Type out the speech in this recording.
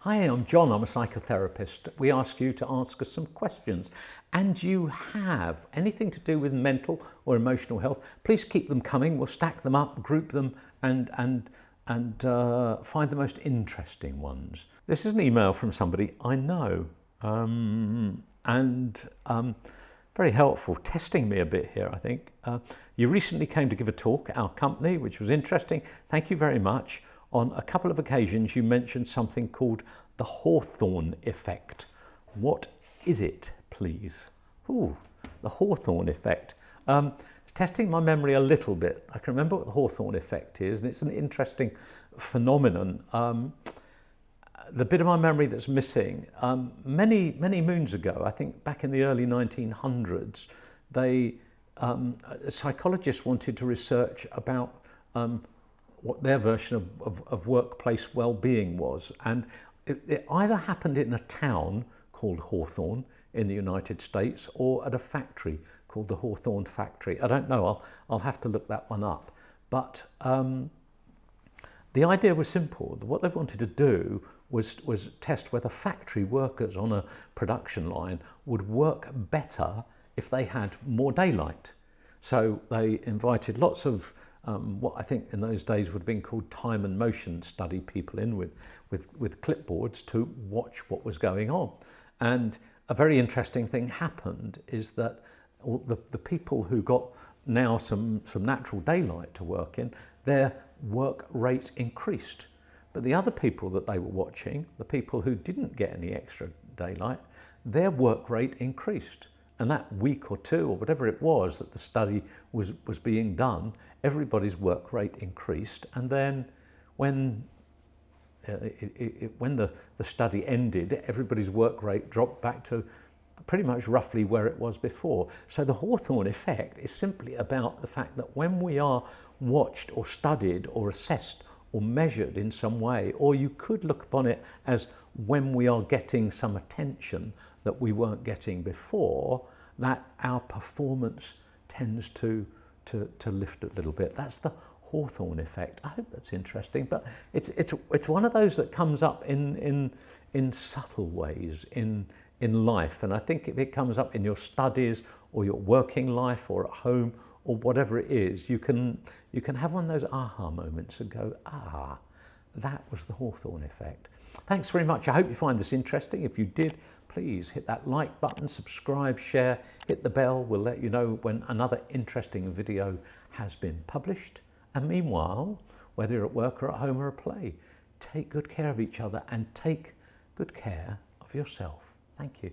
Hi, I'm John, I'm a psychotherapist. We ask you to ask us some questions, and you have anything to do with mental or emotional health, please keep them coming. We'll stack them up, group them, and find the most interesting ones. This is an email from somebody I know, very helpful, testing me a bit here, I think. You recently came to give a talk at our company, which was interesting. Thank you very much. On a couple of occasions, you mentioned something called the Hawthorne effect. What is it, please? Ooh, the Hawthorne effect. It's testing my memory a little bit. I can remember what the Hawthorne effect is, and it's an interesting phenomenon. The bit of my memory that's missing, many moons ago, I think back in the early 1900s, psychologists wanted to research about what their version of workplace well-being was. And it either happened in a town called Hawthorne in the United States or at a factory called the Hawthorne Factory. I don't know, I'll have to look that one up. But the idea was simple. What they wanted to do was test whether factory workers on a production line would work better if they had more daylight. So they invited lots of what I think in those days would have been called time and motion study people in with clipboards to watch what was going on. And a very interesting thing happened is that the people who got now some natural daylight to work in, their work rate increased. But the other people that they were watching, the people who didn't get any extra daylight, their work rate increased. And that week or two, or whatever it was that the study was being done, everybody's work rate increased. And then when the study ended, everybody's work rate dropped back to pretty much roughly where it was before. So the Hawthorne effect is simply about the fact that when we are watched or studied or assessed or measured in some way, or you could look upon it as when we are getting some attention that we weren't getting before, that our performance tends to lift a little bit. That's the Hawthorne effect. I hope that's interesting, but it's one of those that comes up in subtle ways in life, and I think if it comes up in your studies or your working life or at home or whatever it is, you can have one of those aha moments and go, ah, that was the Hawthorne effect. Thanks very much. I hope you find this interesting. If you did, please hit that like button, subscribe, share, hit the bell. We'll let you know when another interesting video has been published. And meanwhile, whether you're at work or at home or a play, take good care of each other and take good care of yourself. Thank you.